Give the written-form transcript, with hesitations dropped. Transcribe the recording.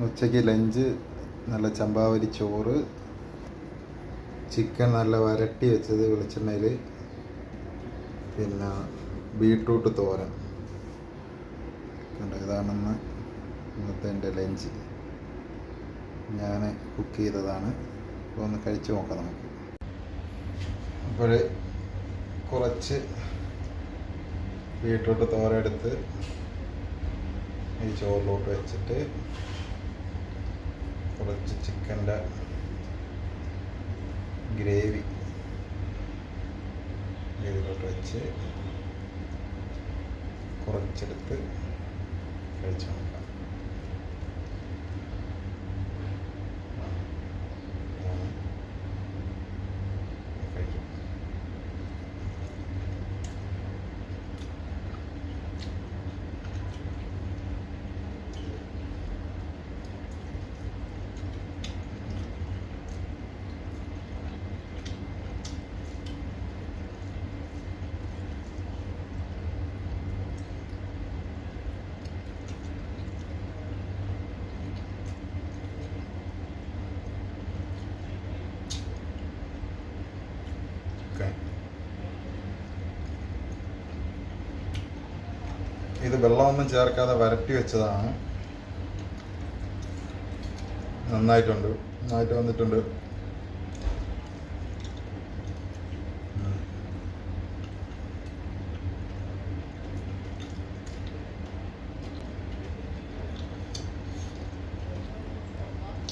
ഉച്ചയ്ക്ക് ലഞ്ച് നല്ല ചമ്പാവരി ചോറ്, ചിക്കൻ നല്ല വരട്ടി വെച്ചത് വെളിച്ചെണ്ണയിൽ, പിന്നെ ബീട്രൂട്ട് തോരൻ. ഇതാണെന്ന് ഇന്നത്തെ എൻ്റെ ലഞ്ച്. ഞാൻ കുക്ക് ചെയ്തതാണ്. അപ്പോൾ ഒന്ന് കഴിച്ച് നോക്കാം നമുക്ക്. അപ്പോൾ കുറച്ച് ബീട്രൂട്ട് തോരൻ എടുത്ത് ഈ ചോറിലോട്ട് വെച്ചിട്ട് കുറച്ച് ചിക്കൻ്റെ ഗ്രേവി ഇതിലോട്ട് വെച്ച് കുറച്ചെടുത്ത് കഴിച്ചു നോക്കാം. ഇത് വെള്ളമൊന്നും ചേർക്കാതെ വരട്ടി വെച്ചതാണ്. നന്നായിട്ട് വന്നിട്ടുണ്ട്.